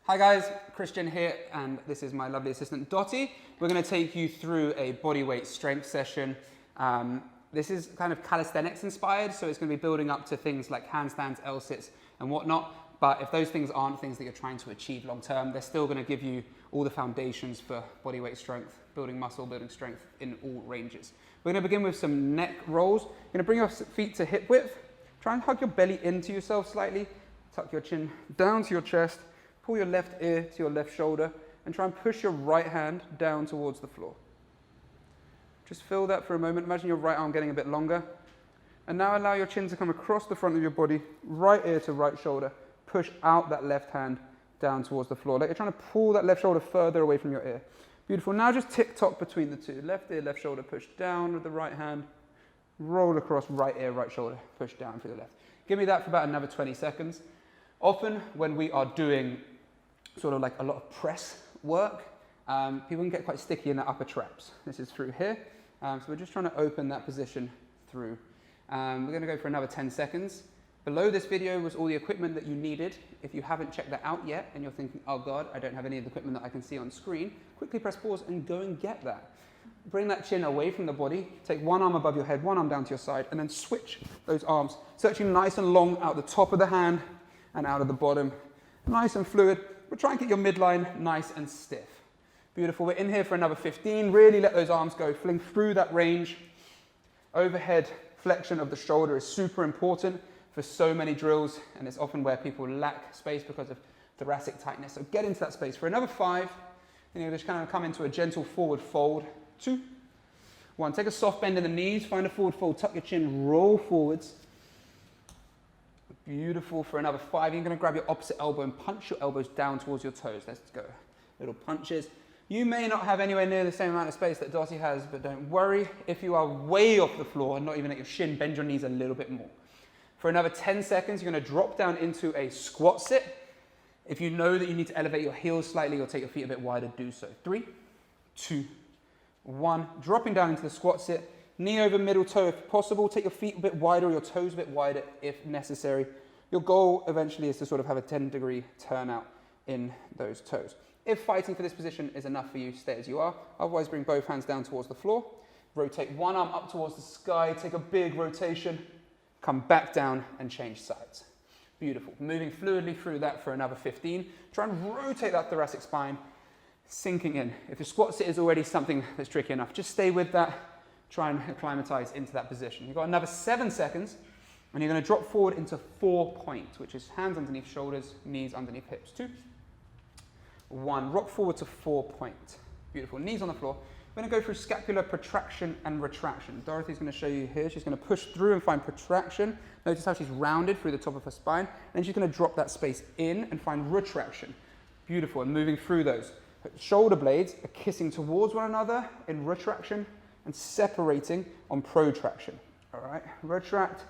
Hi guys, Christian here, and this is my lovely assistant Dottie. We're going to take you through a bodyweight strength session. This is kind of calisthenics inspired, so it's going to be building up to things like handstands, L-sits and whatnot. But if those things aren't things that you're trying to achieve long term, they're still going to give you all the foundations for bodyweight strength, building muscle, building strength in all ranges. We're going to begin with some neck rolls. You're going to bring your feet to hip width. Try and hug your belly into yourself slightly. Tuck your chin down to your chest. Pull your left ear to your left shoulder and try and push your right hand down towards the floor. Just feel that for a moment. Imagine your right arm getting a bit longer. And now allow your chin to come across the front of your body, right ear to right shoulder. Push out that left hand down towards the floor. Like you're trying to pull that left shoulder further away from your ear. Beautiful. Now just tick-tock between the two. Left ear, left shoulder, push down with the right hand. Roll across right ear, right shoulder, push down through the left. Give me that for about another 20 seconds. Often when we are doing sort of like a lot of press work, people can get quite sticky in the upper traps. This is through here. So we're just trying to open that position through. We're going to go for another 10 seconds. Below this video was all the equipment that you needed. If you haven't checked that out yet and you're thinking, oh God, I don't have any of the equipment that I can see on screen, quickly press pause and go and get that. Bring that chin away from the body. Take one arm above your head, one arm down to your side, and then switch those arms. Searching nice and long out the top of the hand and out of the bottom. Nice and fluid. But try and get your midline nice and stiff. Beautiful. We're in here for another 15. Really let those arms go. Fling through that range. Overhead flexion of the shoulder is super important for so many drills, and it's often where people lack space because of thoracic tightness. So get into that space for another 5. And you're just kind of come into a gentle forward fold. 2, 1. Take a soft bend in the knees. Find a forward fold. Tuck your chin. Roll forwards. Beautiful. For another 5. You're going to grab your opposite elbow and punch your elbows down towards your toes. Let's go. Little punches. You may not have anywhere near the same amount of space that Dottie has, but don't worry. If you are way off the floor and not even at your shin, bend your knees a little bit more. For another 10 seconds, you're going to drop down into a squat sit. If you know that you need to elevate your heels slightly or take your feet a bit wider, do so. 3, 2, 1. Dropping down into the squat sit. Knee over middle toe if possible. Take your feet a bit wider or your toes a bit wider if necessary. Your goal eventually is to sort of have a 10-degree turnout in those toes. If fighting for this position is enough for you, stay as you are. Otherwise, bring both hands down towards the floor. Rotate one arm up towards the sky. Take a big rotation. Come back down and change sides. Beautiful. Moving fluidly through that for another 15. Try and rotate that thoracic spine, sinking in. If the squat sit is already something that's tricky enough, just stay with that. Try and acclimatize into that position. You've got another 7 seconds, and you're going to drop forward into 4 point, which is hands underneath shoulders, knees underneath hips. 2, 1. Rock forward to 4 point. Beautiful. Knees on the floor. We're going to go through scapular protraction and retraction. Dorothy's going to show you here. She's going to push through and find protraction. Notice how she's rounded through the top of her spine. And she's going to drop that space in and find retraction. Beautiful. And moving through those. Shoulder blades are kissing towards one another in retraction and separating on protraction. All right. Retract,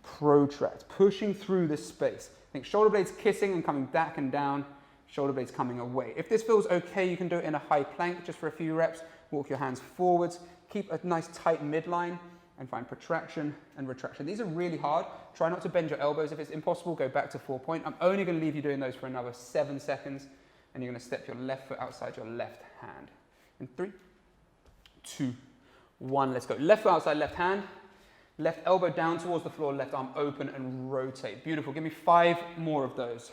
protract. Pushing through this space. Think shoulder blades kissing and coming back and down. Shoulder blades coming away. If this feels okay, you can do it in a high plank just for a few reps. Walk your hands forwards. Keep a nice tight midline and find protraction and retraction. These are really hard. Try not to bend your elbows. If it's impossible, go back to 4 point. I'm only going to leave you doing those for another 7 seconds. And you're going to step your left foot outside your left hand. In 3, 2, 1. Let's go. Left foot outside left hand. Left elbow down towards the floor. Left arm open and rotate. Beautiful. Give me 5 more of those.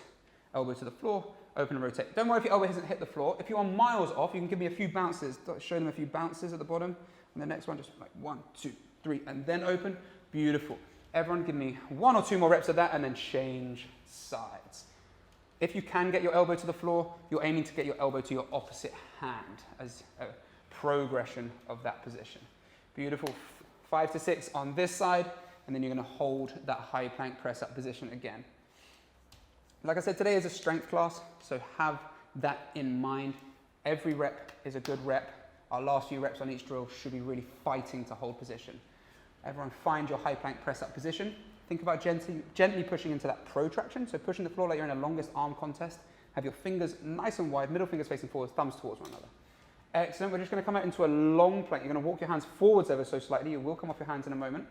Elbow to the floor. Open and rotate. Don't worry if your elbow hasn't hit the floor. If you are miles off, you can give me a few bounces. Show them a few bounces at the bottom. And the next one, just like 1, 2, 3, and then open. Beautiful. Everyone give me 1 or 2 more reps of that and then change sides. If you can get your elbow to the floor, you're aiming to get your elbow to your opposite hand as a progression of that position. Beautiful. 5 to 6 on this side, and then you're going to hold that high plank press up position again. Like I said, today is a strength class, so have that in mind. Every rep is a good rep. Our last few reps on each drill should be really fighting to hold position. Everyone find your high plank press up position. Think about gently pushing into that protraction, so pushing the floor like you're in a longest arm contest. Have your fingers nice and wide, middle fingers facing forwards, thumbs towards one another. Excellent. We're just going to come out into a long plank. You're going to walk your hands forwards ever so slightly. You will come off your hands in a moment.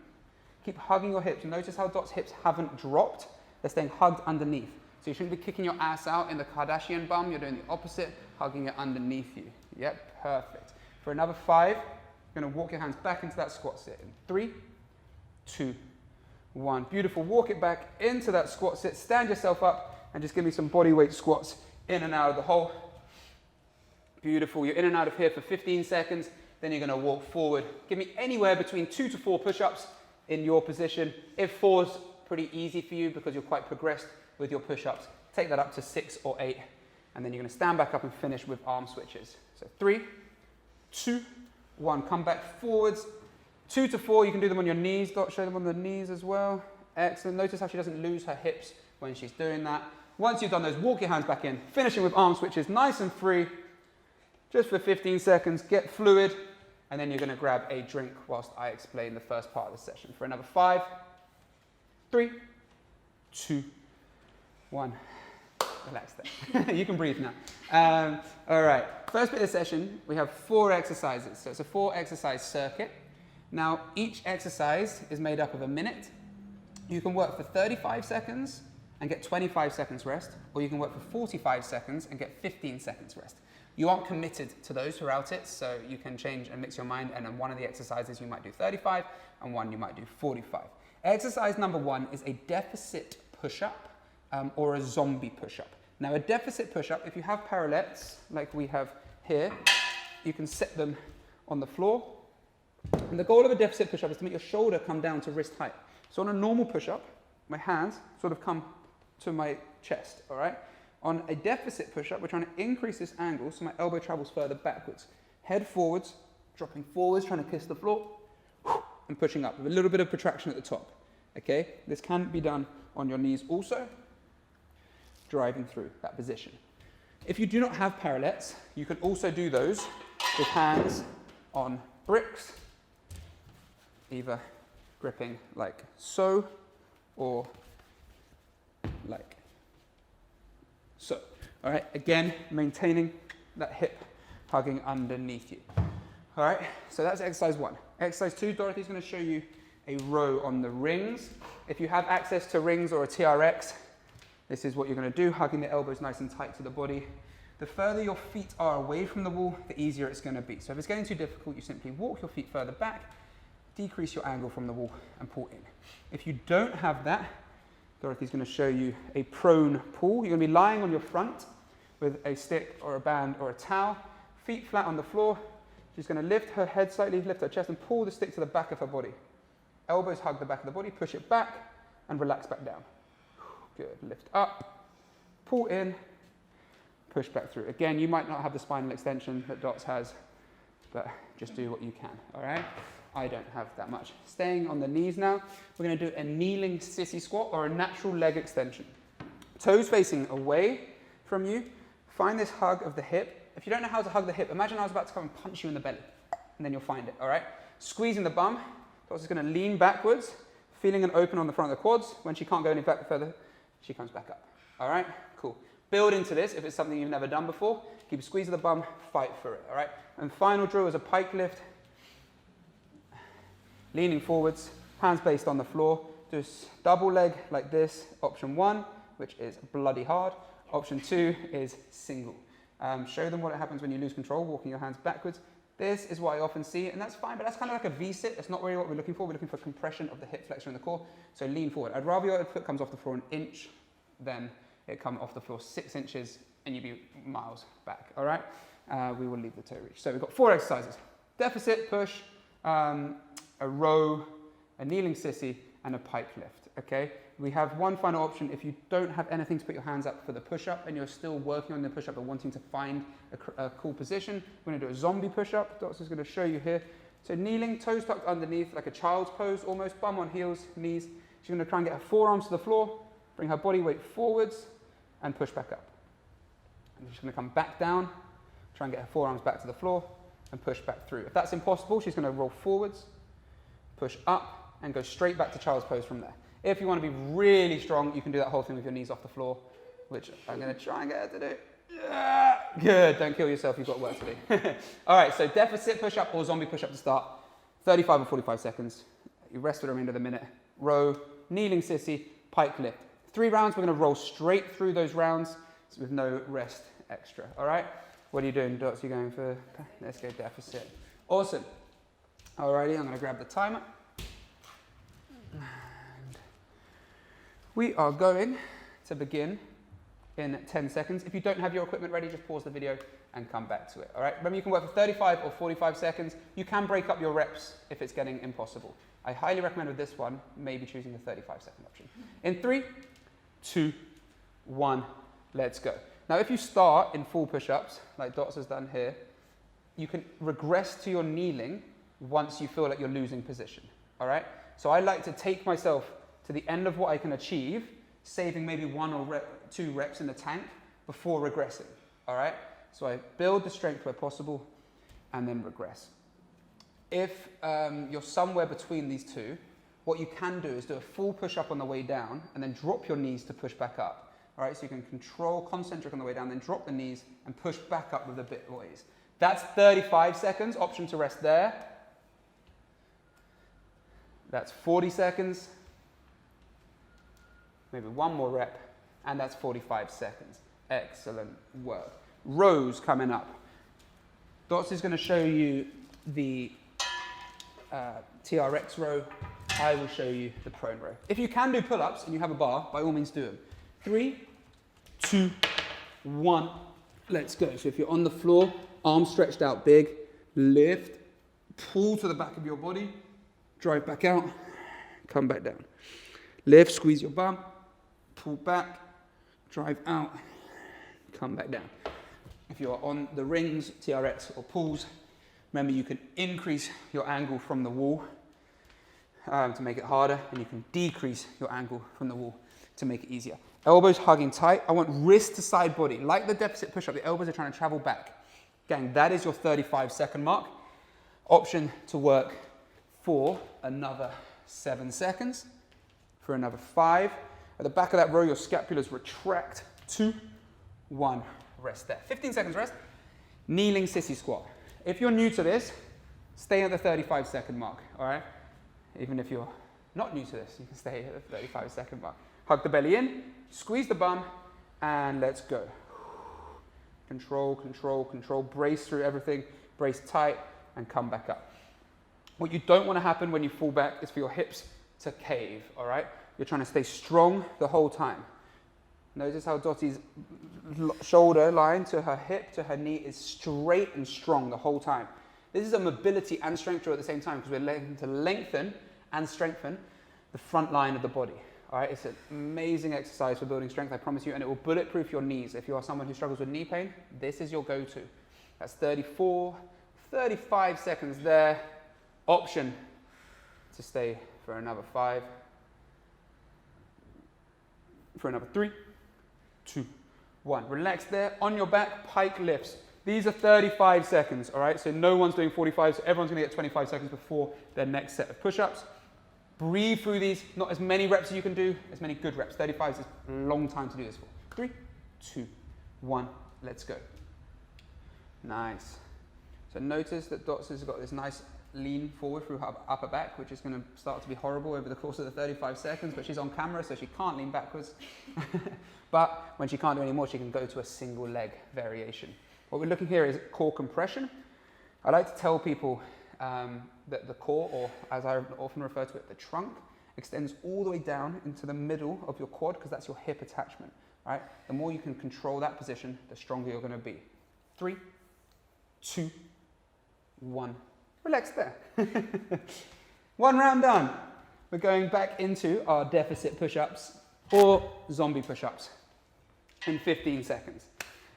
Keep hugging your hips. Notice how Dot's hips haven't dropped. They're staying hugged underneath. So you shouldn't be kicking your ass out in the Kardashian bum. You're doing the opposite, hugging it underneath you. Yep, perfect. For another 5, you're going to walk your hands back into that squat sit. In 3, 2, 1. Beautiful. Walk it back into that squat sit. Stand yourself up and just give me some body weight squats in and out of the hole. Beautiful. You're in and out of here for 15 seconds. Then you're going to walk forward. Give me anywhere between 2 to 4 push-ups in your position. If 4's pretty easy for you because you're quite progressed with your push-ups, take that up to 6 or 8. And then you're going to stand back up and finish with arm switches. So 3, 2, 1. Come back forwards. 2 to 4, you can do them on your knees. Show them on the knees as well. Excellent. Notice how she doesn't lose her hips when she's doing that. Once you've done those, walk your hands back in. Finishing with arm switches, nice and free. Just for 15 seconds, get fluid. And then you're going to grab a drink whilst I explain the first part of the session. For another 5, 3, 2, 1. Relax there. You can breathe now. All right. First bit of the session, we have 4 exercises. So it's a 4 exercise circuit. Now, each exercise is made up of a minute. You can work for 35 seconds and get 25 seconds rest, or you can work for 45 seconds and get 15 seconds rest. You aren't committed to those throughout it, so you can change and mix your mind, and on one of the exercises you might do 35, and one you might do 45. Exercise number 1 is a deficit push-up or a zombie push-up. Now, a deficit push-up, if you have parralettes, like we have here, you can set them on the floor. And the goal of a deficit push-up is to make your shoulder come down to wrist height. So on a normal push-up, my hands sort of come to my chest, all right? On a deficit push-up, we're trying to increase this angle so my elbow travels further backwards. Head forwards, dropping forwards, trying to kiss the floor, and pushing up with a little bit of protraction at the top, okay? This can be done on your knees also, driving through that position. If you do not have parralettes, you can also do those with hands on bricks, either gripping like so or like so. All right, again, maintaining that hip hugging underneath you. All right, so that's exercise 1. Exercise 2, Dorothy's going to show you a row on the rings. If you have access to rings or a TRX, this is what you're going to do, hugging the elbows nice and tight to the body. The further your feet are away from the wall, the easier it's going to be. So if it's getting too difficult, you simply walk your feet further back, decrease your angle from the wall, and pull in. If you don't have that, Dorothy's going to show you a prone pull. You're going to be lying on your front with a stick or a band or a towel, feet flat on the floor. She's going to lift her head slightly, lift her chest, and pull the stick to the back of her body. Elbows hug the back of the body, push it back, and relax back down. Good. Lift up, pull in, push back through. Again, you might not have the spinal extension that Dots has, but just do what you can, all right? I don't have that much. Staying on the knees now, we're going to do a kneeling sissy squat or a natural leg extension. Toes facing away from you. Find this hug of the hip. If you don't know how to hug the hip, imagine I was about to come and punch you in the belly, and then you'll find it, all right? Squeezing the bum. Dots is going to lean backwards, feeling an open on the front of the quads. When she can't go any back further, she comes back up, all right? Cool. Build into this if it's something you've never done before. Keep squeezing the bum, fight for it, all right? And final drill is a pike lift. Leaning forwards, hands based on the floor. Just double leg like this. Option 1, which is bloody hard. Option 2 is single. Show them what happens when you lose control, walking your hands backwards. This is what I often see, and that's fine, but that's kind of like a V-sit. That's not really what we're looking for. We're looking for compression of the hip flexor in the core. So lean forward. I'd rather your foot comes off the floor an inch than it come off the floor 6 inches and you be miles back, all right? We will leave the toe reach. So we've got 4 exercises. Deficit, push, a row, a kneeling sissy, and a pike lift, okay? We have one final option. If you don't have anything to put your hands up for the push-up and you're still working on the push-up but wanting to find a cool position, we're gonna do a zombie push-up. Dots is gonna show you here. So kneeling, toes tucked underneath, like a child's pose, almost bum on heels, knees. She's gonna try and get her forearms to the floor, bring her body weight forwards, and push back up. And she's gonna come back down, try and get her forearms back to the floor, and push back through. If that's impossible, she's gonna roll forwards, push up, and go straight back to child's pose from there. If you want to be really strong, you can do that whole thing with your knees off the floor, which I'm going to try and get her to do. Yeah. Good, don't kill yourself, you've got work to do. All right, so deficit push-up or zombie push-up to start, 35 or 45 seconds. You rest for the remainder of the minute. Row, kneeling sissy, pike lift, 3 rounds, we're gonna roll straight through those rounds with no rest extra, all right? What are you doing, Dots? You going for, let's go deficit. Awesome. Alrighty, I'm gonna grab the timer. And we are going to begin in 10 seconds. If you don't have your equipment ready, just pause the video and come back to it, all right? Remember, you can work for 35 or 45 seconds. You can break up your reps if it's getting impossible. I highly recommend with this one, maybe choosing the 35-second option. In 3, 2, 1, let's go. Now, if you start in full push-ups, like Dots has done here, you can regress to your kneeling once you feel like you're losing position, all right? So I like to take myself to the end of what I can achieve, saving maybe 1 or 2 reps in the tank before regressing, all right? So I build the strength where possible and then regress. If you're somewhere between these two, what you can do is do a full push-up on the way down and then drop your knees to push back up, all right? So you can control concentric on the way down, then drop the knees and push back up with a bit of ease. That's 35 seconds, option to rest there. That's 40 seconds. Maybe 1 more rep, and that's 45 seconds. Excellent work. Rows coming up. Dots is gonna show you the TRX row. I will show you the prone row. If you can do pull-ups and you have a bar, by all means do them. 3, 2, 1, let's go. So if you're on the floor, arms stretched out big, lift, pull to the back of your body, drive back out, come back down. Lift, squeeze your bum, pull back, drive out, come back down. If you're on the rings, TRX or pulls, remember you can increase your angle from the wall to make it harder, and you can decrease your angle from the wall to make it easier. Elbows hugging tight. I want wrist to side body. Like the deficit push-up, the elbows are trying to travel back. Gang, that is your 35-second mark. Option to work for another 7 seconds, for another 5. At the back of that row, your scapulars retract. 2, 1, rest there. 15 seconds rest. Kneeling sissy squat. If you're new to this, stay at the 35-second mark, all right? Even if you're not new to this, you can stay at the 35-second mark. Hug the belly in, squeeze the bum, and let's go. Control, control, control. Brace through everything. Brace tight and come back up. What you don't want to happen when you fall back is for your hips to cave, all right? You're trying to stay strong the whole time. Notice how Dottie's shoulder line to her hip, to her knee is straight and strong the whole time. This is a mobility and strength drill at the same time because we're looking to lengthen and strengthen the front line of the body. All right, it's an amazing exercise for building strength, I promise you, and it will bulletproof your knees. If you are someone who struggles with knee pain, this is your go-to. That's 34, 35 seconds there. Option to stay for another 5, for another 3, 2, 1. Relax there. On your back, pike lifts. These are 35 seconds, all right? So no one's doing 45, so everyone's gonna get 25 seconds before their next set of push-ups. Breathe through these. Not as many reps as you can do, as many good reps. 35 is a long time to do this for. 3, 2, 1, let's go. Nice. So notice that Dots has got this nice lean forward through her upper back, which is going to start to be horrible over the course of the 35 seconds, but she's on camera, so she can't lean backwards. But when she can't do any more, she can go to a single leg variation. What we're looking here is core compression. I like to tell people that the core, or as I often refer to it, the trunk, extends all the way down into the middle of your quad because that's your hip attachment, right? The more you can control that position, the stronger you're going to be. 3, 2, 1. Relax there. 1 round done. We're going back into our deficit push-ups or zombie push-ups in 15 seconds.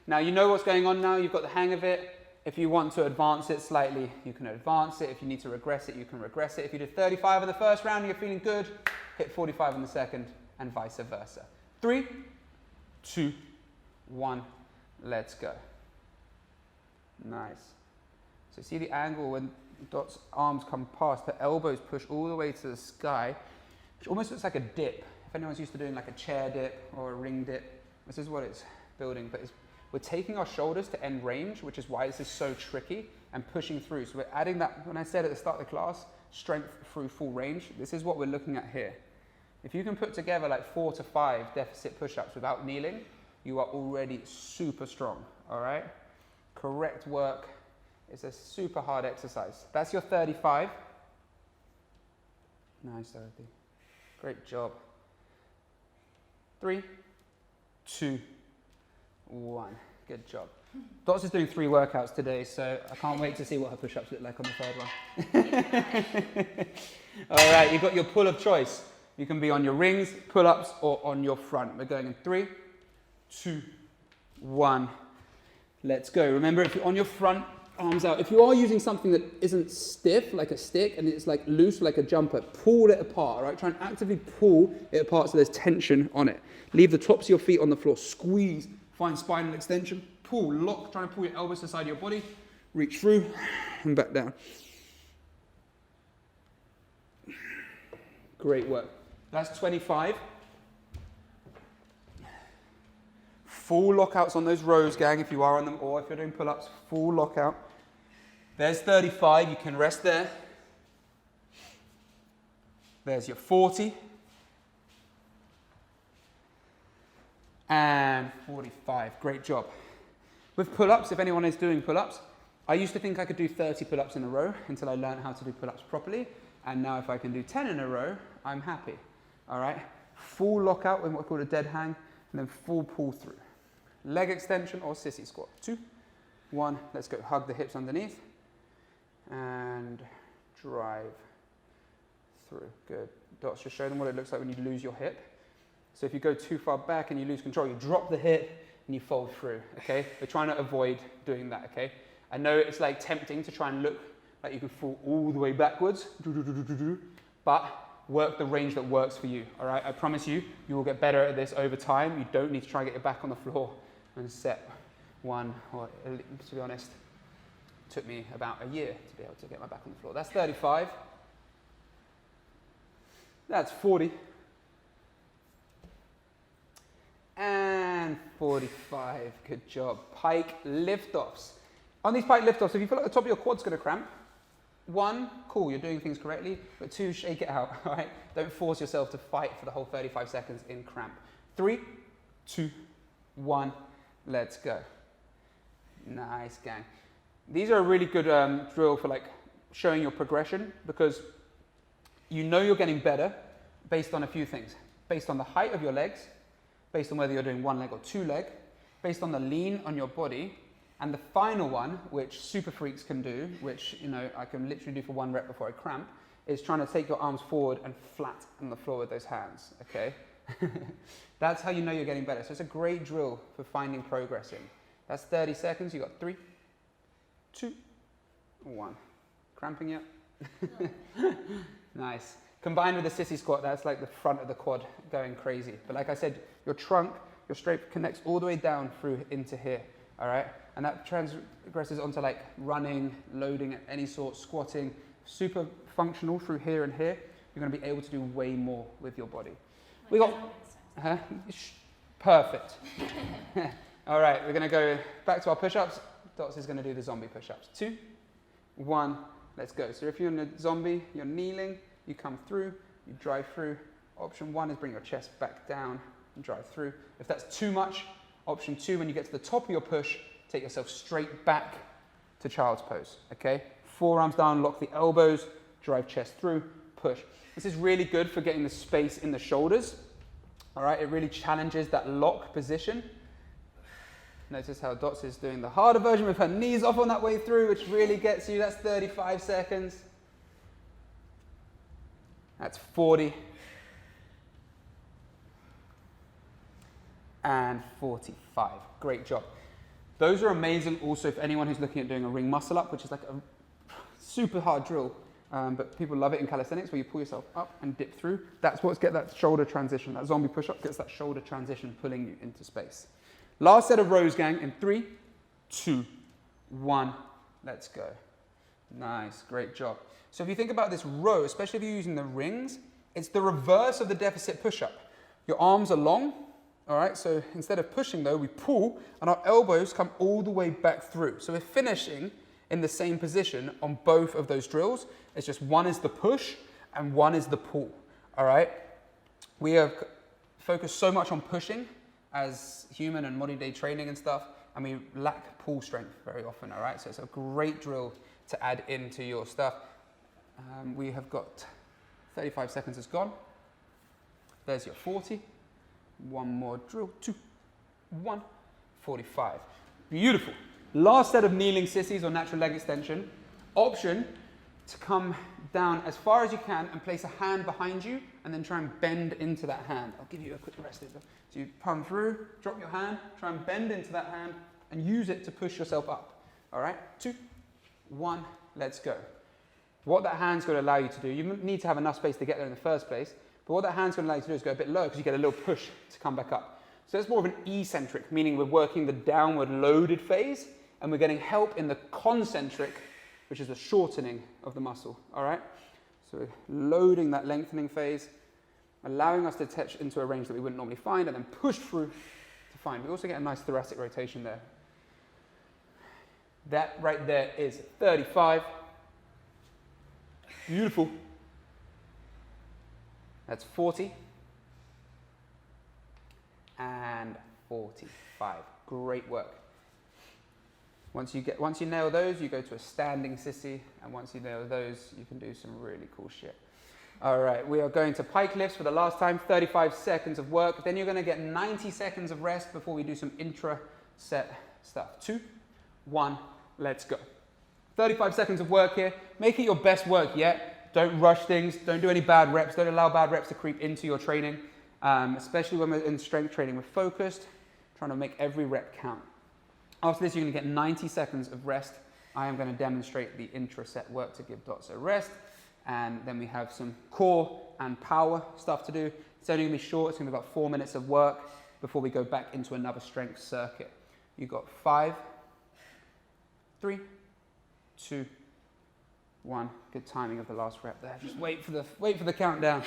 Now you know what's going on now, you've got the hang of it. If you want to advance it slightly, you can advance it. If you need to regress it, you can regress it. If you did 35 in the first round and you're feeling good, hit 45 in the second and vice versa. 3, 2, 1, let's go. Nice. So see the angle when Dot's arms come past, her elbows push all the way to the sky, which almost looks like a dip. If anyone's used to doing like a chair dip or a ring dip, this is what it's building, but we're taking our shoulders to end range, which is why this is so tricky, and pushing through. So we're adding that, when I said at the start of the class, strength through full range, this is what we're looking at here. If you can put together like 4 to 5 deficit push-ups without kneeling, you are already super strong, all right? Correct work. It's a super hard exercise. That's your 35. Nice, Dorothy. Great job. 3, 2, 1. Good job. Dots is doing 3 workouts today, so I can't wait to see what her push-ups look like on the 3rd one. All right, you've got your pull of choice. You can be on your rings, pull-ups, or on your front. We're going in 3, 2, 1. Let's go. Remember, if you're on your front, arms out. If you are using something that isn't stiff, like a stick, and it's like loose, like a jumper, pull it apart, all right? Try and actively pull it apart so there's tension on it. Leave the tops of your feet on the floor. Squeeze. Find spinal extension. Pull, lock. Try and pull your elbows to the side of your body. Reach through and back down. Great work. That's 25. Full lockouts on those rows, gang, if you are on them, or if you're doing pull-ups, full lockout. There's 35, you can rest there. There's your 40. And 45, great job. With pull-ups, if anyone is doing pull-ups, I used to think I could do 30 pull-ups in a row until I learned how to do pull-ups properly. And now if I can do 10 in a row, I'm happy, all right? Full lockout with what's called a dead hang, and then full pull through. Leg extension or sissy squat. 2, 1, let's go. Hug the hips underneath and drive through. Good. Dots, just show them what it looks like when you lose your hip. So if you go too far back and you lose control, you drop the hip and you fold through, okay? We're trying to avoid doing that, okay? I know it's like tempting to try and look like you can fall all the way backwards, but work the range that works for you, all right? I promise you, you will get better at this over time. You don't need to try and get your back on the floor and set one, or to be honest, it took me about a year to be able to get my back on the floor. That's 35. That's 40. And 45, good job. Pike lift-offs. On these pike lift-offs, if you feel like the top of your quad's gonna cramp, 1, cool, you're doing things correctly, but 2, shake it out, all right? Don't force yourself to fight for the whole 35 seconds in cramp. 3, 2, 1, let's go. Nice, gang. These are a really good drill for like showing your progression, because you know you're getting better based on a few things. Based on the height of your legs, based on whether you're doing 1 leg or 2 leg, based on the lean on your body, and the final one, which super freaks can do, which I can literally do for 1 rep before I cramp, is trying to take your arms forward and flat on the floor with those hands, okay? That's how you know you're getting better. So it's a great drill for finding progress in. That's 30 seconds, you got 3, 2, 1. Cramping yet? Nice. Combined with the sissy squat, that's like the front of the quad going crazy. But like I said, your trunk, your straight connects all the way down through into here, all right? And that transgresses onto like running, loading at any sort, squatting, super functional through here and here. You're gonna be able to do way more with your body. We got, perfect. All right, we're gonna go back to our push-ups. Dots is gonna do the zombie push-ups. 2, 1, let's go. So if you're in a zombie, you're kneeling, you come through, you drive through. Option 1 is bring your chest back down and drive through. If that's too much, option 2, when you get to the top of your push, take yourself straight back to child's pose, okay? Forearms down, lock the elbows, drive chest through, push. This is really good for getting the space in the shoulders, all right? It really challenges that lock position. Notice how Dots is doing the harder version with her knees off on that way through, which really gets you. That's 35 seconds. That's 40. And 45. Great job. Those are amazing also for anyone who's looking at doing a ring muscle up, which is like a super hard drill, but people love it in calisthenics where you pull yourself up and dip through. That's what's get that shoulder transition. That zombie push-up gets that shoulder transition pulling you into space. Last set of rows, gang, in 3, 2, 1, let's go. Nice, great job. So if you think about this row, especially if you're using the rings, it's the reverse of the deficit push-up. Your arms are long, all right? So instead of pushing though, we pull and our elbows come all the way back through. So we're finishing in the same position on both of those drills. It's just one is the push and one is the pull, all right? We have focused so much on pushing as human and modern day training and stuff, and we lack pull strength very often, all right? So it's a great drill to add into your stuff. We have got 35 seconds is gone. There's your 40. One more drill, 2, 1, 45. Beautiful. Last set of kneeling sissies or natural leg extension. Option to come down as far as you can and place a hand behind you and then try and bend into that hand. I'll give you a quick rest here. So you palm through, drop your hand, try and bend into that hand and use it to push yourself up. All right, 2, 1, let's go. What that hand's going to allow you to do, you need to have enough space to get there in the first place, but what that hand's going to allow you to do is go a bit lower because you get a little push to come back up. So it's more of an eccentric, meaning we're working the downward loaded phase and we're getting help in the concentric, which is the shortening of the muscle, all right? So loading that lengthening phase, allowing us to touch into a range that we wouldn't normally find and then push through to find. We also get a nice thoracic rotation there. That right there is 35. Beautiful. That's 40. And 45. Great work. Once you nail those, you go to a standing sissy, and once you nail those, you can do some really cool shit. All right, we are going to pike lifts for the last time, 35 seconds of work. Then you're going to get 90 seconds of rest before we do some intra-set stuff. 2, 1, let's go. 35 seconds of work here. Make it your best work yet. Don't rush things. Don't do any bad reps. Don't allow bad reps to creep into your training, especially when we're in strength training. We're focused, trying to make every rep count. After this, you're going to get 90 seconds of rest. I am going to demonstrate the intra-set work to give dots a rest. And then we have some core and power stuff to do. It's only going to be short. It's going to be about 4 minutes of work before we go back into another strength circuit. You've got 5, 3, 2, 1. Good timing of the last rep there. Just wait for the countdown.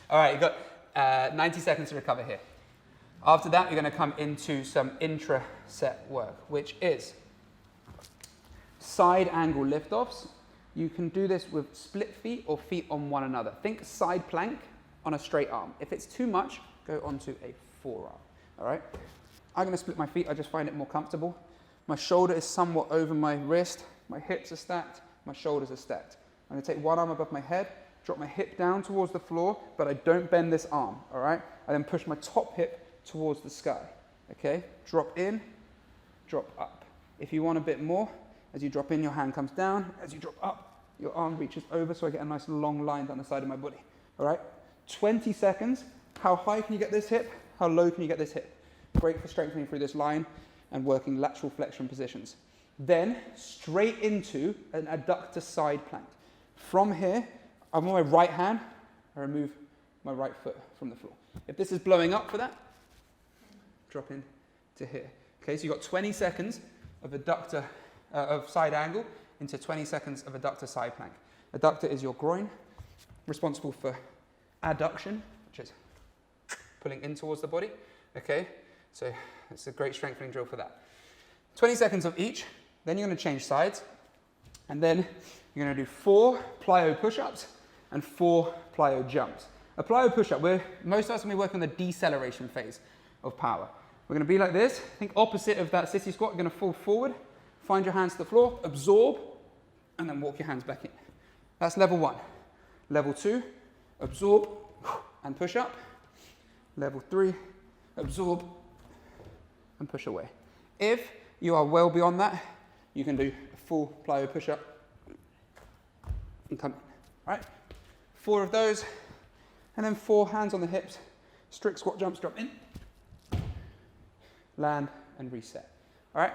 All right, you've got 90 seconds to recover here. After that, you're going to come into some intra-set work, which is side angle lift-offs. You can do this with split feet or feet on one another. Think side plank on a straight arm. If it's too much, go onto a forearm. All right? I'm going to split my feet. I just find it more comfortable. My shoulder is somewhat over my wrist. My hips are stacked. My shoulders are stacked. I'm going to take one arm above my head, drop my hip down towards the floor, but I don't bend this arm. All right? I then push my top hip towards the sky. Okay? Drop in, drop up. If you want a bit more, as you drop in, your hand comes down. As you drop up, your arm reaches over, so I get a nice long line down the side of my body. All right? 20 seconds. How high can you get this hip? How low can you get this hip? Great for strengthening through this line and working lateral flexion positions. Then, straight into an adductor side plank. From here, I'm on my right hand. I remove my right foot from the floor. If this is blowing up for that, drop in to here. Okay, so you've got 20 seconds of adductor of side angle into 20 seconds of adductor side plank. Adductor is your groin, responsible for adduction, which is pulling in towards the body. Okay, so it's a great strengthening drill for that. 20 seconds of each, then you're going to change sides, and then you're going to do 4 plyo push-ups and 4 plyo jumps. A plyo push-up, most of us when we work on the deceleration phase of power. We're going to be like this. Think opposite of that sissy squat. You're going to fall forward, find your hands to the floor, absorb, and then walk your hands back in. That's level 1. Level 2, absorb and push up. Level 3, absorb and push away. If you are well beyond that, you can do a full plyo push-up and come in. All right? 4 of those, and then 4 hands on the hips, strict squat jumps, drop in, land, and reset. All right?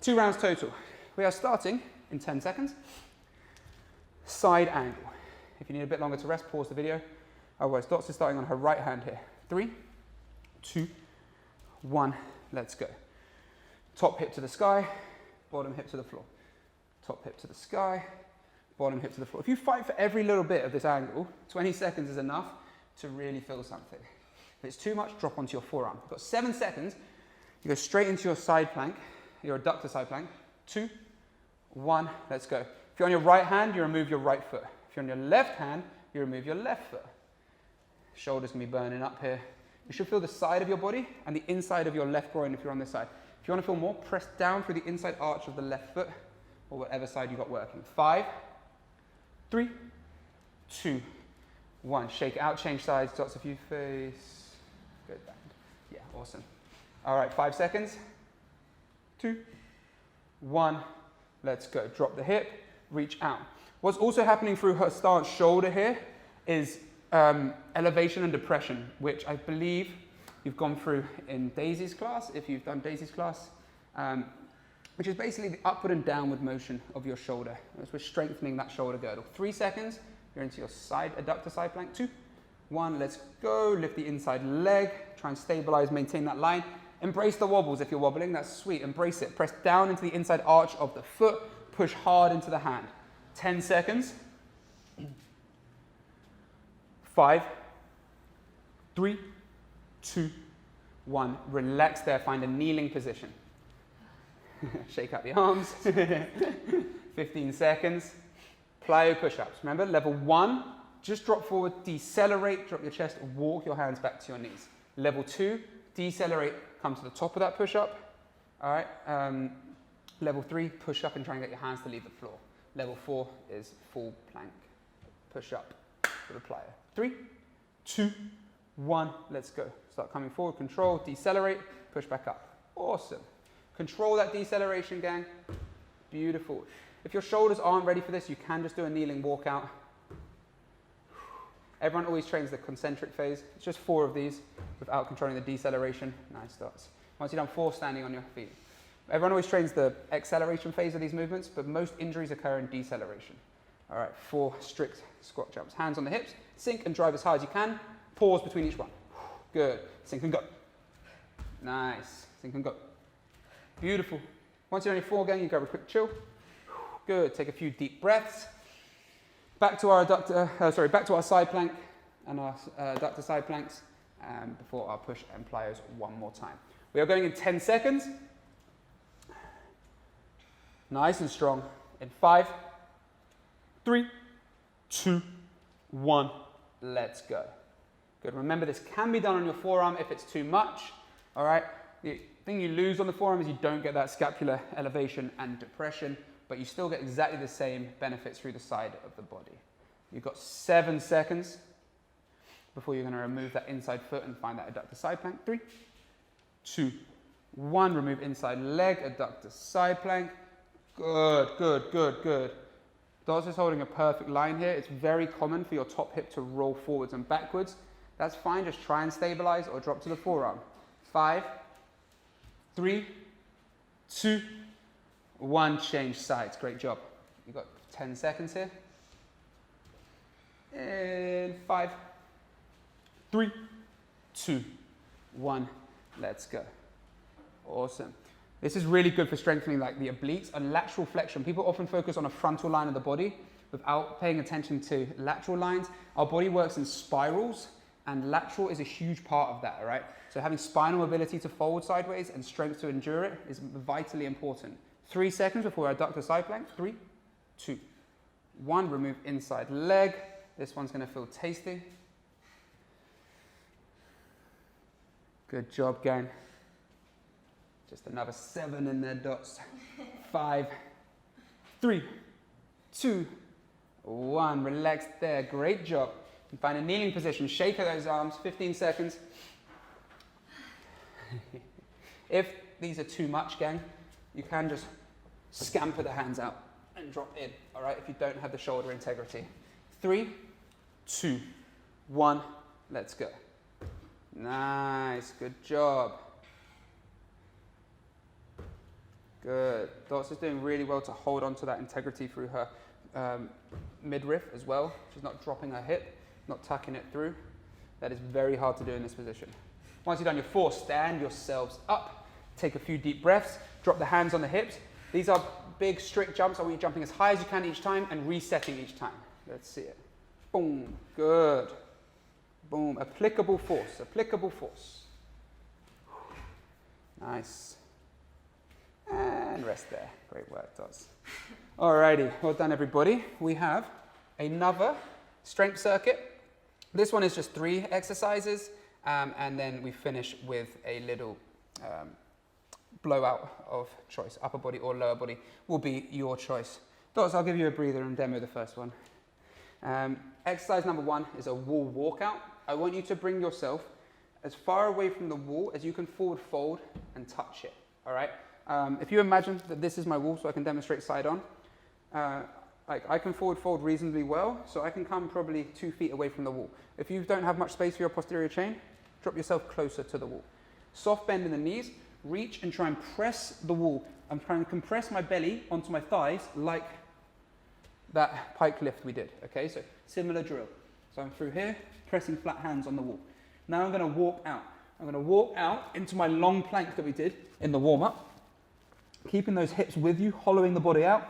2 rounds total. We are starting in 10 seconds. Side angle. If you need a bit longer to rest, pause the video. Otherwise, Dots is starting on her right hand here. 3, 2, 1, let's go. Top hip to the sky, bottom hip to the floor. Top hip to the sky, bottom hip to the floor. If you fight for every little bit of this angle, 20 seconds is enough to really feel something. If it's too much, drop onto your forearm. You've got 7 seconds. You go straight into your side plank, your adductor side plank. 2, 1, let's go. If you're on your right hand, you remove your right foot. If you're on your left hand, you remove your left foot. Shoulders can be burning up here. You should feel the side of your body and the inside of your left groin if you're on this side. If you want to feel more, press down through the inside arch of the left foot or whatever side you got working. 5, 3, 2, 1. Shake it out, change sides, dots if you face. Good bend. Yeah, awesome. All right, 5 seconds. 2, 1. Let's go. Drop the hip, reach out. What's also happening through her stance shoulder here is elevation and depression, which I believe you've gone through in Daisy's class, if you've done Daisy's class, which is basically the upward and downward motion of your shoulder. As we're strengthening that shoulder girdle. 3 seconds, you're into your side adductor side plank. 2, 1, let's go. Lift the inside leg, try and stabilize, maintain that line. Embrace the wobbles if you're wobbling, that's sweet, embrace it. Press down into the inside arch of the foot, push hard into the hand. 10 seconds. 5, 3, 2, 1. Relax there, find a kneeling position. Shake out the arms. 15 seconds. Plyo push-ups. Remember, level 1, just drop forward, decelerate, drop your chest, walk your hands back to your knees. Level 2, decelerate, come to the top of that push-up. All right. Level 3, push up and try and get your hands to leave the floor. Level 4 is full plank push-up with a plyo. 3, 2, 1, let's go. Start coming forward, control, decelerate, push back up. Awesome. Control that deceleration, gang. Beautiful. If your shoulders aren't ready for this, you can just do a kneeling walkout. Everyone always trains the concentric phase. It's just 4 of these without controlling the deceleration. Nice starts. Once you've done 4, standing on your feet. Everyone always trains the acceleration phase of these movements, but most injuries occur in deceleration. All right, 4 strict squat jumps. Hands on the hips, sink and drive as hard as you can. Pause between each one. Good. Sink and go. Nice. Sink and go. Beautiful. Once you're on your 4 again, you grab a quick chill. Good. Take a few deep breaths. Back to our back to our side plank and our adductor side planks before our push and plyos one more time. We are going in 10 seconds. Nice and strong. In 5, 3, 2, 1. Let's go. Good. Remember, this can be done on your forearm if it's too much. All right. The thing you lose on the forearm is you don't get that scapular elevation and depression, but you still get exactly the same benefits through the side of the body. You've got 7 seconds before you're going to remove that inside foot and find that adductor side plank. 3, 2, 1. Remove inside leg, adductor side plank. Good, good, good, good. Dots is holding a perfect line here. It's very common for your top hip to roll forwards and backwards. That's fine. Just try and stabilize or drop to the forearm. 5, 3, 2, 1. Change sides. Great job. You've got 10 seconds here. And 5, 3, 2, 1. Let's go. Awesome. This is really good for strengthening like the obliques and lateral flexion. People often focus on a frontal line of the body without paying attention to lateral lines. Our body works in spirals and lateral is a huge part of that, all right? So having spinal mobility to fold sideways and strength to endure it is vitally important. 3 seconds before our adductor side plank. 3, 2, 1. Remove inside leg. This one's going to feel tasty. Good job, gang. Just another 7 in there, dots. 5, 3, 2, 1. Relax there. Great job. And find a kneeling position. Shake those arms. 15 seconds. If these are too much, gang, you can just scamper the hands out and drop in, all right, if you don't have the shoulder integrity. 3, 2, 1. Let's go. Nice. Good job. Good. Dots is doing really well to hold on to that integrity through her midriff as well. She's not dropping her hip, not tucking it through. That is very hard to do in this position. Once you've done your 4, stand yourselves up. Take a few deep breaths. Drop the hands on the hips. These are big, strict jumps. I want you jumping as high as you can each time and resetting each time. Let's see it. Boom. Good. Boom. Applicable force. Applicable force. Nice. And rest there. Great work, Dots. Alrighty, well done everybody. We have another strength circuit This one is just 3 exercises, and then we finish with a little blowout of choice. Upper body or lower body will be your choice. Dots, I'll give you a breather and demo the first one. Exercise number 1 is a wall walkout. I want you to bring yourself as far away from the wall as you can forward fold and touch it, all right? If you imagine that this is my wall, so I can demonstrate side on, I can forward fold reasonably well, so I can come probably 2 feet away from the wall. If you don't have much space for your posterior chain, drop yourself closer to the wall. Soft bend in the knees, reach and try and press the wall. I'm trying to compress my belly onto my thighs like that pike lift we did, okay? So similar drill. So I'm through here, pressing flat hands on the wall. Now I'm gonna walk out. I'm gonna walk out into my long plank that we did in the warm-up, keeping those hips with you, hollowing the body out.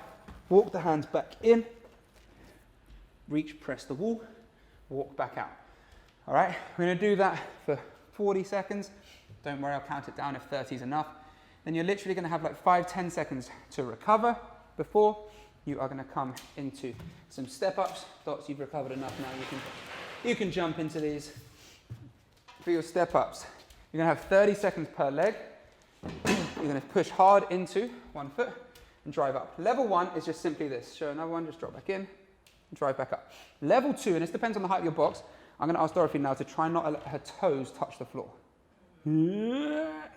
Walk the hands back in, reach, press the wall, walk back out. All right, we're gonna do that for 40 seconds. Don't worry, I'll count it down if 30 is enough. Then you're literally gonna have like 5-10 seconds to recover before you are gonna come into some step-ups. Dots, you've recovered enough now, you can jump into these. For your step-ups, you're gonna have 30 seconds per leg. You're gonna push hard into one foot and drive up. Level 1 is just simply this. Show another one, just drop back in, and drive back up. Level 2, and this depends on the height of your box, I'm gonna ask Dorothy now to try not to let her toes touch the floor.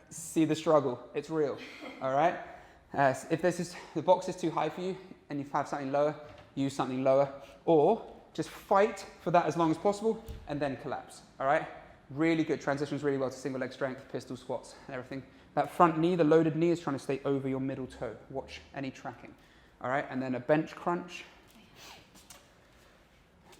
See the struggle, it's real, all right? If the box is too high for you and you have something lower, use something lower, or just fight for that as long as possible and then collapse, all right? Really good, transitions really well to single leg strength, pistol squats and everything. That front knee, the loaded knee, is trying to stay over your middle toe. Watch any tracking. All right, and then a bench crunch.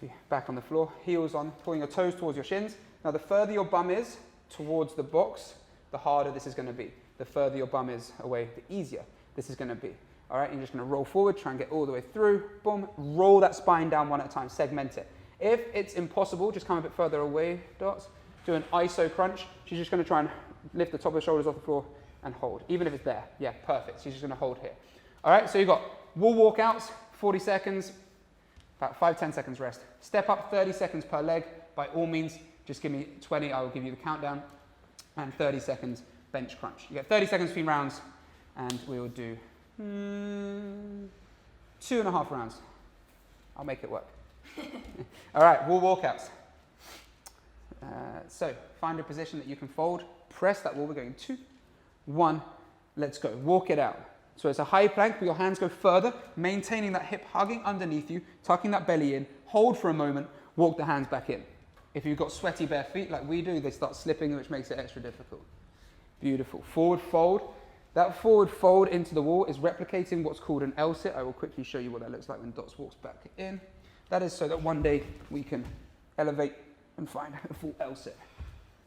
Be back on the floor, heels on, pulling your toes towards your shins. Now, the further your bum is towards the box, the harder this is going to be. The further your bum is away, the easier this is going to be. All right, you're just going to roll forward, try and get all the way through. Boom, roll that spine down one at a time, segment it. If it's impossible, just come a bit further away, Dots. Do an iso crunch. She's just going to try and lift the top of the shoulders off the floor and hold, even if it's there. Yeah, perfect. She's just going to hold here. All right, so you've got wall walkouts, 40 seconds, about 5-10 seconds rest. Step up 30 seconds per leg. By all means, just give me 20. I will give you the countdown. And 30 seconds bench crunch. You get 30 seconds between rounds, and we will do 2.5 rounds. I'll make it work. All right, wall walkouts. So find a position that you can fold. Press that wall. We're going 2, 1, let's go. Walk it out. So it's a high plank, but your hands go further, maintaining that hip hugging underneath you, tucking that belly in, hold for a moment, walk the hands back in. If you've got sweaty bare feet like we do, they start slipping, which makes it extra difficult. Beautiful. Forward fold. That forward fold into the wall is replicating what's called an L-sit. I will quickly show you what that looks like when Dots walks back in. That is so that one day we can elevate and find a full L-sit.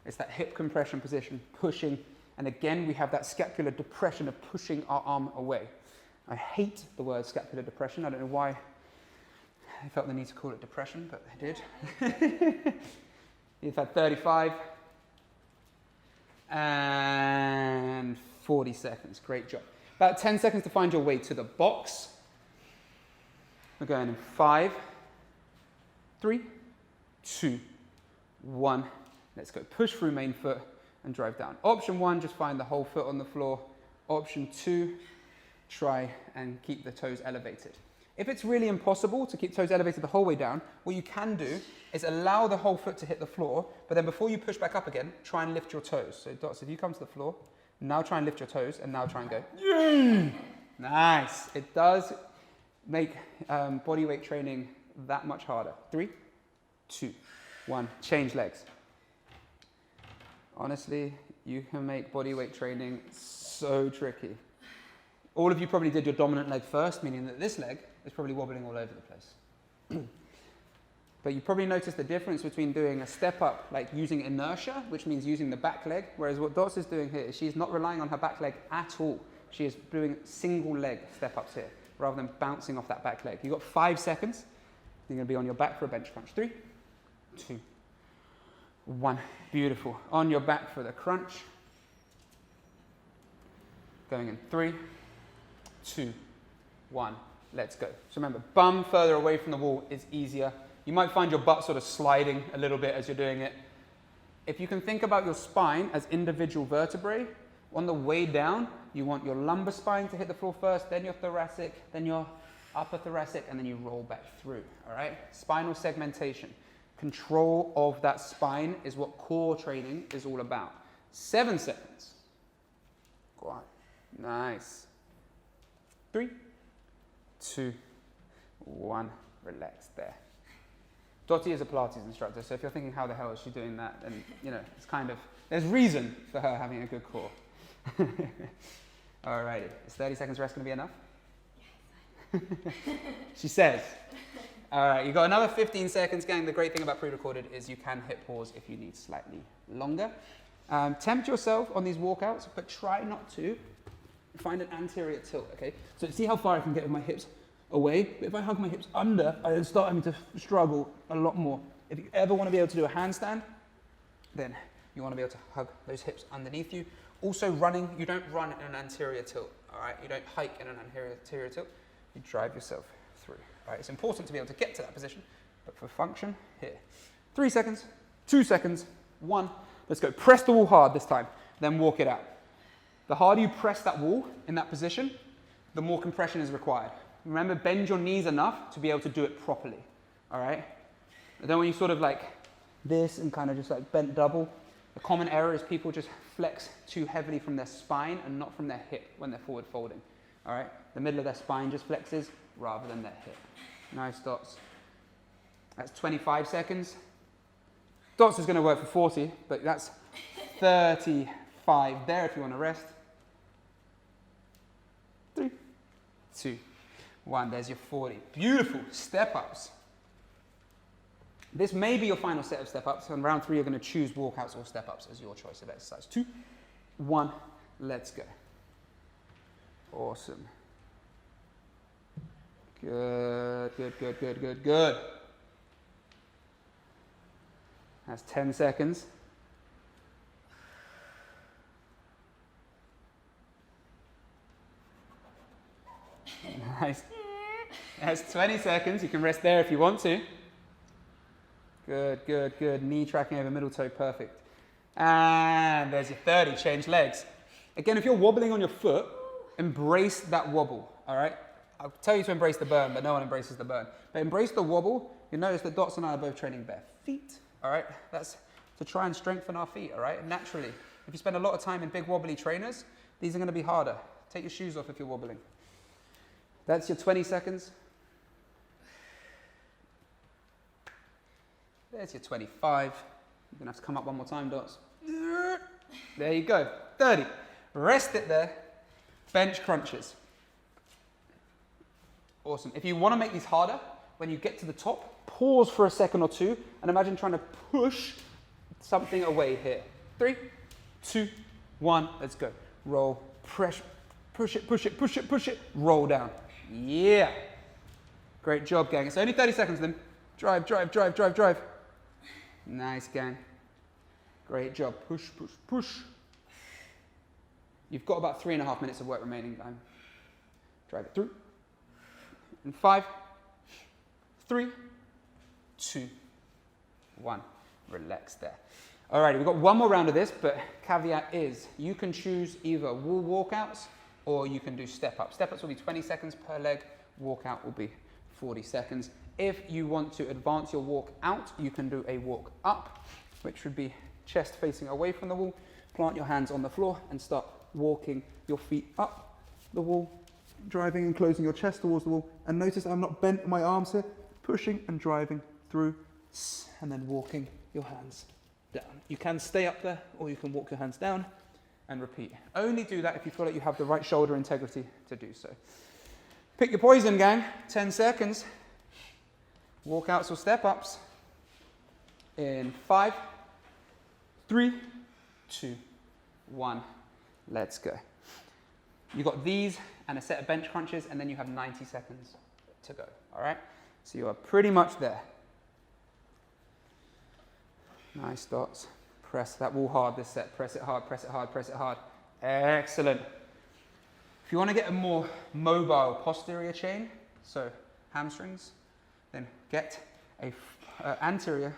It's that hip compression position, pushing, and again we have that scapular depression of pushing our arm away. I hate the word scapular depression. I don't know why I felt the need to call it depression, but I did. You've had 35 and 40 seconds. Great job. About 10 seconds to find your way to the box. We're going in 5, 3, 2, 1. Let's go. Push through main foot and drive down. Option 1, just find the whole foot on the floor. Option 2, try and keep the toes elevated. If it's really impossible to keep toes elevated the whole way down, what you can do is allow the whole foot to hit the floor, but then before you push back up again, try and lift your toes. So Dots, if you come to the floor, now try and lift your toes, and now try and go. Yeah! Nice. It does make body weight training that much harder. 3, 2, 1. Change legs. Honestly, you can make body weight training so tricky. All of you probably did your dominant leg first, meaning that this leg is probably wobbling all over the place. But you probably noticed the difference between doing a step up, like using inertia, which means using the back leg, whereas what Dots is doing here is she's not relying on her back leg at all. She is doing single leg step ups here, rather than bouncing off that back leg. You've got 5 seconds. You're going to be on your back for a bench crunch. 3, 2, 1. Beautiful. On your back for the crunch. Going in 3, 2, 1. Let's go. So remember, bum further away from the wall is easier. You might find your butt sort of sliding a little bit as you're doing it. If you can think about your spine as individual vertebrae, on the way down, you want your lumbar spine to hit the floor first, then your thoracic, then your upper thoracic, and then you roll back through, all right? Spinal segmentation. Control of that spine is what core training is all about. 7 seconds. Go on. Nice. 3, 2, 1. Relax there. Dottie is a Pilates instructor, so if you're thinking how the hell is she doing that, then, you know, it's kind of, there's reason for her having a good core. Alrighty, is 30 seconds rest going to be enough? She says. Alright, you've got another 15 seconds, gang. The great thing about pre-recorded is you can hit pause if you need slightly longer. Tempt yourself on these walkouts, but try not to find an anterior tilt, okay? So see how far I can get with my hips away. But if I hug my hips under, I then start having to struggle a lot more. If you ever want to be able to do a handstand, then you want to be able to hug those hips underneath you. Also running, you don't run in an anterior tilt, all right? You don't hike in an anterior tilt. You drive yourself through, all right? It's important to be able to get to that position, but for function, here. 3 seconds, 2 seconds, 1. Let's go. Press the wall hard this time, then walk it out. The harder you press that wall in that position, the more compression is required. Remember, bend your knees enough to be able to do it properly, all right? And then when you sort of like this and kind of just like bent double, the common error is people just flex too heavily from their spine and not from their hip when they're forward folding, all right? The middle of their spine just flexes rather than their hip. Nice, Dots. That's 25 seconds. Dots is going to work for 40, but that's 35 there if you want to rest. 3, 2, 1. There's your 40. Beautiful. Step-ups. This may be your final set of step-ups. On round 3, you're going to choose walkouts or step-ups as your choice of exercise. 2, 1. Let's go. Awesome. Good, good, good, good, good, good. That's 10 seconds. Nice. That's 20 seconds. You can rest there if you want to. Good, good, good. Knee tracking over middle toe, perfect. And there's your 30. Change legs. Again, if you're wobbling on your foot, embrace that wobble, all right? I'll tell you to embrace the burn, but no one embraces the burn. But embrace the wobble. You notice that Dots and I are both training bare feet, all right? That's to try and strengthen our feet, all right? Naturally, if you spend a lot of time in big wobbly trainers, these are going to be harder. Take your shoes off if you're wobbling. That's your 20 seconds. There's your 25. You're going to have to come up one more time, Dots. There you go. 30. Rest it there. Bench crunches. Awesome. If you want to make these harder, when you get to the top, pause for a second or two and imagine trying to push something away here. 3, 2, 1. Let's go. Roll. Press. Push it, push it, push it, push it. Roll down. Yeah. Great job, gang. It's only 30 seconds then. Drive, drive, drive, drive, drive. Nice, gang. Great job. Push, push, push. You've got about 3.5 minutes of work remaining, gang. Drive it through. In 5, 3, 2, 1. Relax there. Alrighty, we've got one more round of this, but caveat is you can choose either wall walkouts or you can do step-ups. Step-ups will be 20 seconds per leg. Walkout will be 40 seconds. If you want to advance your walk out, you can do a walk up, which would be chest facing away from the wall. Plant your hands on the floor and start walking your feet up the wall, driving and closing your chest towards the wall. And notice I'm not bent in my arms here, pushing and driving through, and then walking your hands down. You can stay up there or you can walk your hands down and repeat. Only do that if you feel like you have the right shoulder integrity to do so. Pick your poison, gang. 10 seconds. Walkouts or step-ups. In 5, 3, 2, 1. Let's go. You've got these and a set of bench crunches, and then you have 90 seconds to go. All right? So you are pretty much there. Nice, Dots. Press that wall hard this set. Press it hard, press it hard, press it hard. Excellent. If you want to get a more mobile posterior chain, so hamstrings, then get a anterior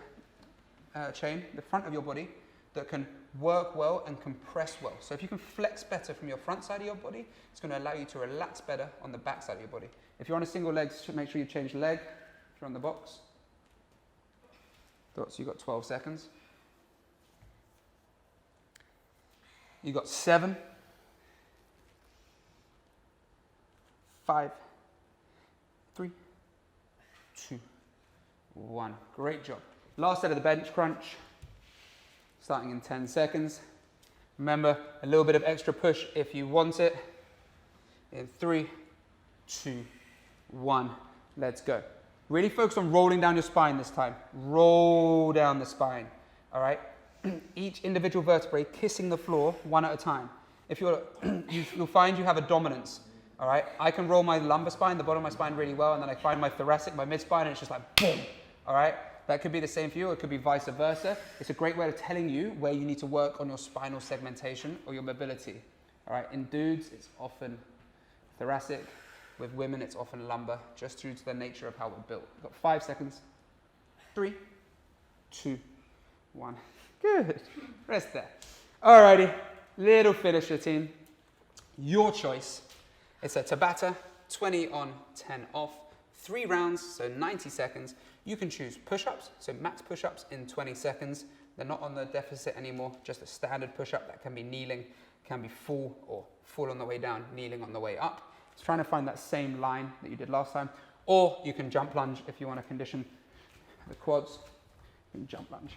chain, the front of your body, that can work well and compress well. So if you can flex better from your front side of your body, it's going to allow you to relax better on the back side of your body. If you're on a single leg, make sure you change leg. If you're on the box, so you've got 12 seconds. You've got 7, 5, 3, 2, 1. Great job. Last set of the bench crunch, starting in 10 seconds. Remember, a little bit of extra push if you want it. In 3, 2, 1. Let's go. Really focus on rolling down your spine this time. Roll down the spine, all right? Each individual vertebrae kissing the floor one at a time. If you'll find you have a dominance, all right? I can roll my lumbar spine, the bottom of my spine really well, and then I find my thoracic, my mid-spine, and it's just like boom, all right? That could be the same for you, or it could be vice versa. It's a great way of telling you where you need to work on your spinal segmentation or your mobility, all right? In dudes, it's often thoracic. With women, it's often lumbar, just due to the nature of how we're built. We've got 5 seconds. 3, 2, 1. Good. Rest there. Alrighty. Little finisher, team. Your choice. It's a Tabata, 20 on, 10 off. 3 rounds, so 90 seconds. You can choose push-ups, so max push-ups in 20 seconds. They're not on the deficit anymore, just a standard push-up that can be kneeling, can be full, or full on the way down, kneeling on the way up. It's trying to find that same line that you did last time. Or you can jump lunge if you want to condition the quads. You can jump lunge.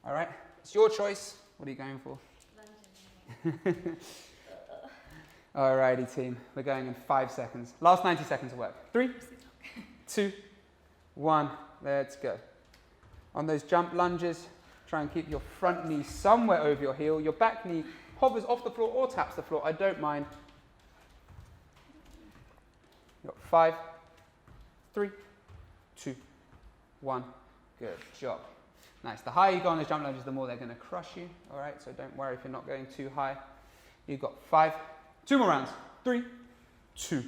All right, it's your choice. What are you going for? Lunging. All righty, team. We're going in 5 seconds. Last 90 seconds of work. 3, 2, 1. Let's go. On those jump lunges, try and keep your front knee somewhere over your heel. Your back knee hovers off the floor or taps the floor. I don't mind. You've got 5, 3, 2, 1. Good job. Nice. The higher you go on those jump lunges, the more they're going to crush you. All right, so don't worry if you're not going too high. You've got 5. 2 more rounds. 3, 2,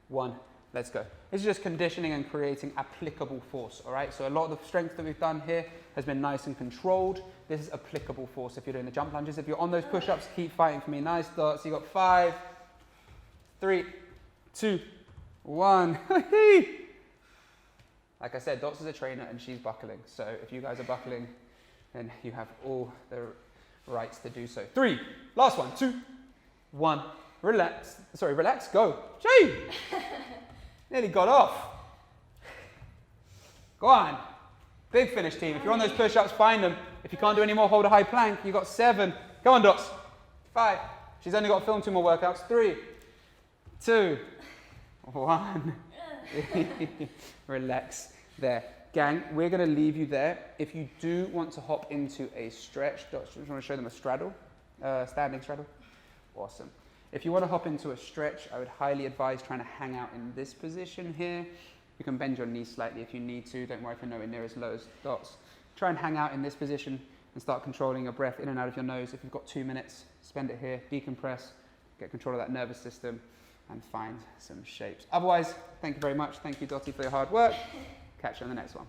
1. Let's go. This is just conditioning and creating applicable force. All right, so a lot of the strength that we've done here has been nice and controlled. This is applicable force if you're doing the jump lunges. If you're on those push-ups, keep fighting for me. Nice dots. You've got 5, 3, 2, 1. Like I said, Dots is a trainer and she's buckling. So if you guys are buckling, then you have all the rights to do so. 3, last one, 2, 1. Relax. Sorry, relax. Go. Gee! Nearly got off. Go on. Big finish, team. If you're on those push-ups, find them. If you can't do any more, hold a high plank. You've got 7. Come on, Dots. 5. She's only got to film 2 more workouts. 3, 2, 1. Relax there. Gang, we're going to leave you there. If you do want to hop into a stretch, Dots, just want to show them a straddle, standing straddle. Awesome. If you want to hop into a stretch, I would highly advise trying to hang out in this position here. You can bend your knees slightly if you need to. Don't worry if you're nowhere near as low as Dots. Try and hang out in this position and start controlling your breath in and out of your nose. If you've got 2 minutes, spend it here, decompress, get control of that nervous system, and find some shapes. Otherwise, thank you very much. Thank you, Dottie, for your hard work. Catch you on the next one.